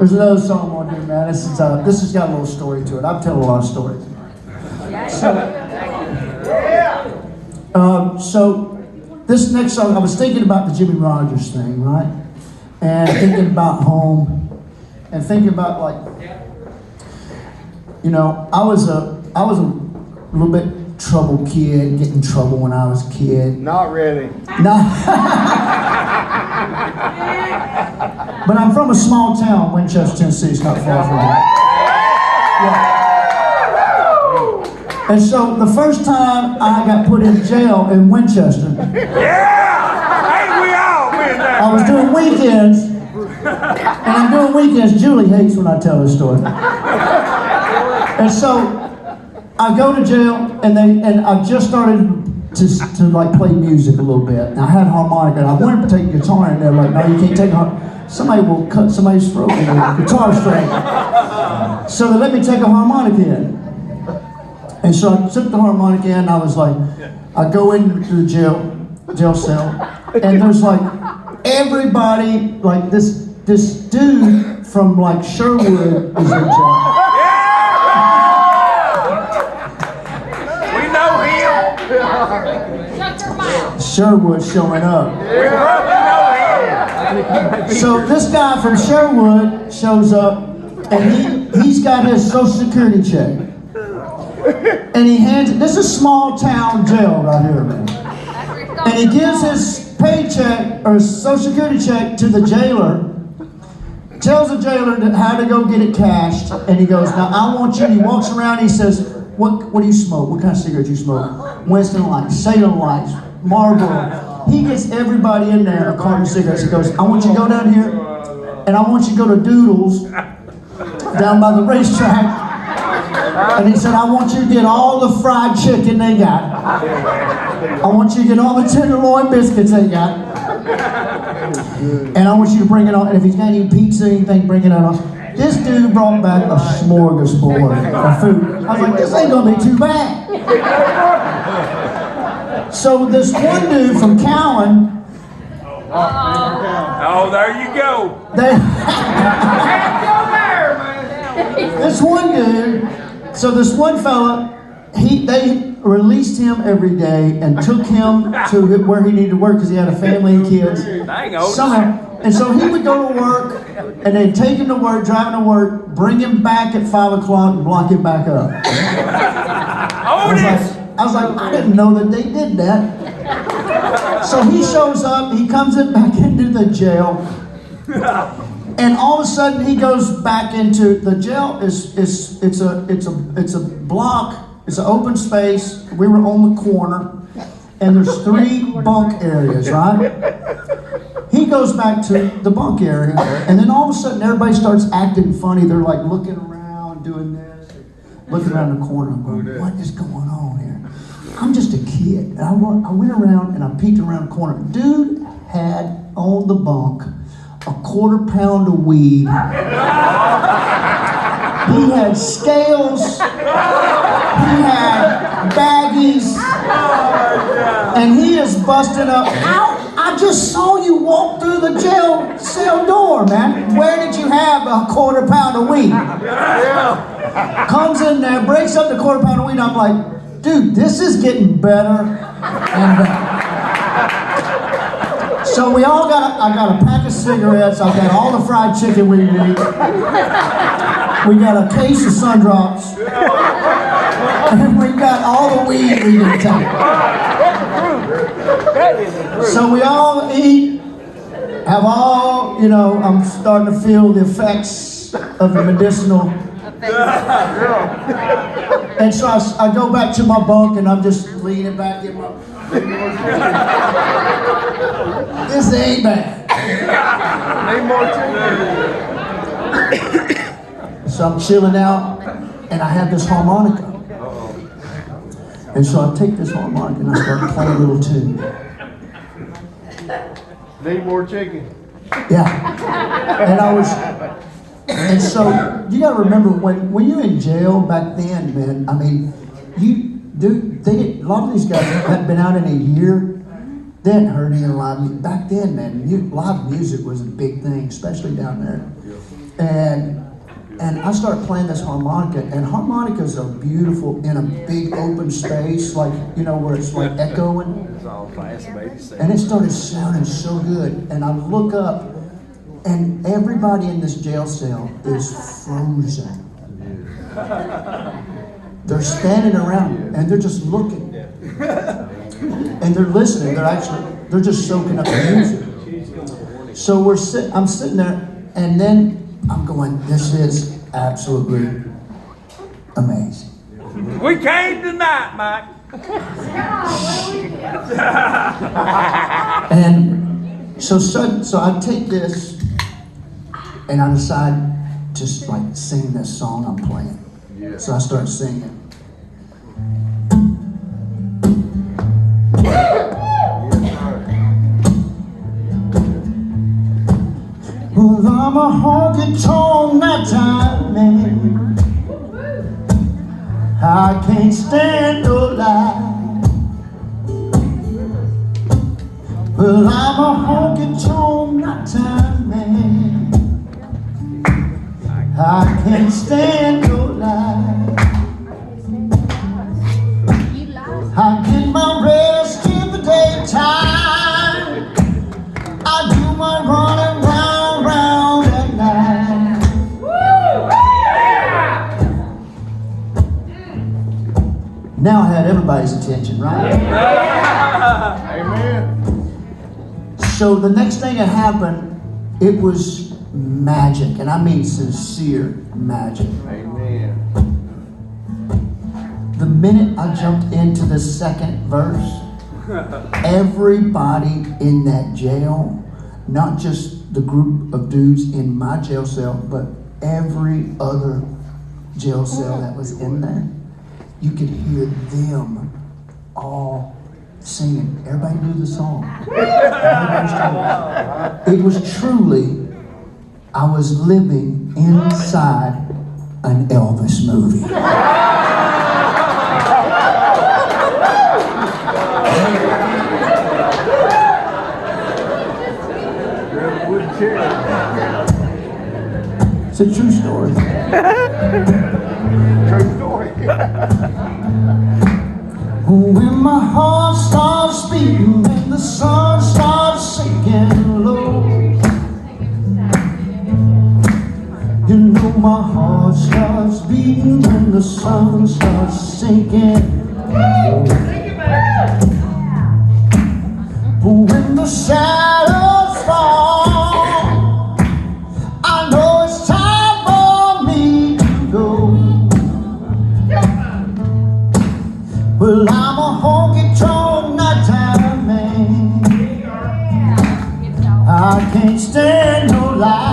There's another song on here, man. This has got a little story to it. I've told a lot of stories. So this next song, I was thinking about the Jimmy Rogers thing, right? And thinking about home, and thinking about I was a little bit troubled kid, getting in trouble when I was a kid. Not really. No. But I'm from a small town, Winchester, Tennessee. It's not far from here. Yeah. And so the first time I got put in jail in Winchester, Ain't we all been there? I was doing weekends, and I'm doing weekends. Julie hates when I tell this story. And so I go to jail, and I just started to like play music a little bit. And I had harmonica, and I wanted to take guitar in there. Like, no, you can't take somebody will cut somebody's throat with a guitar string. So they let me take a harmonica in. And so I took the harmonica in, and I was like, I go into the jail cell, and there's like everybody, like this dude from like Sherwood is in jail. Sherwood showing up. So this guy from Sherwood shows up, and he's got his Social Security check. And he hands it. This is a small town jail right here, man. And he gives his paycheck or his Social Security check to the jailer. Tells the jailer how to go get it cashed, and he goes, "Now I want you." And he walks around. And he says, "What do you smoke? What kind of cigarette do you smoke?" Winston Lights, Salem Lights, Marlboro. He gets everybody in there a carton of cigarettes. He goes, "I want you to go down here, and I want you to go to Doodles down by the racetrack." And he said, "I want you to get all the fried chicken they got. I want you to get all the tenderloin biscuits they got. And I want you to bring it on. And if he's got any pizza or anything, bring it on." This dude brought back a smorgasbord of food. I was like, this ain't gonna be too bad. So this one dude from Cowan. Oh, there you go. This one dude. So this one fella, they released him every day and took him to where he needed to work because he had a family and kids. Somehow. And so he would go to work, and they'd take him to work, drive him to work, bring him back at 5 o'clock, and block him back up. I was like, I didn't know that they did that. So he shows up, he comes back into the jail, and all of a sudden he goes back into the jail. It's a block. It's an open space. We were on the corner, and there's 3 bunk areas, right? He goes back to the bunk area, and then all of a sudden everybody starts acting funny. They're like looking around, doing this, looking around the corner. I'm going, what is going on here? I'm just a kid. And I went around and I peeked around the corner. Dude had on the bunk a 1/4 pound of weed. He had scales. He had baggies. And he is busting up. Ow! I just saw you walk through the jail cell door, man. Where did you have a 1/4 pound of weed? Comes in there, breaks up the 1/4 pound of weed. I'm like, dude, this is getting better and better. So I got a pack of cigarettes. I got all the fried chicken we need. We got a case of Sun Drops. And we got all the weed we can take. So we all eat, have all, I'm starting to feel the effects of the medicinal. And so I go back to my bunk and I'm just leaning back in my. This ain't bad. So I'm chilling out and I have this harmonica. And so I take this harmonica and I start playing a little tune. Need more chicken. Yeah. And so you gotta remember when you're in jail back then, man, I mean, a lot of these guys hadn't been out in a year. They hadn't heard any live music. Back then, man, live music was a big thing, especially down there. And I started playing this harmonica, and harmonicas are beautiful in a big open space, like, you know, where it's like echoing. It's all class of 87. And it started sounding so good. And I look up, and everybody in this jail cell is frozen. They're standing around, and they're just looking. And they're listening. They're just soaking up the music. So I'm sitting there, and then I'm going, this is absolutely amazing. We came tonight, Mike. And so I take this, and I decide to like sing this song I'm playing. So I start singing. Well, I'm a honky-tonk nighttime man. I can't stand no lie. Well, I'm a honky-tonk nighttime man. I can't stand no lie. I get my rest in the daytime. I do my running round at night. Now I had everybody's attention, right? Amen. So the next thing that happened, it was magic, and I mean sincere magic. Amen. The minute I jumped into the second verse, everybody in that jail, not just the group of dudes in my jail cell, but every other jail cell that was in there, you could hear them all singing. Everybody knew the song. It was truly, I was living inside an Elvis movie. It's a true story. True story. When my heart starts beating and the sun starts sinking low, you know my heart starts beating when the sun starts sinking low. When the shadows fall, I know it's time for me to go. Well, I'm a honky-tonk nighttime man. I can't stand no lie.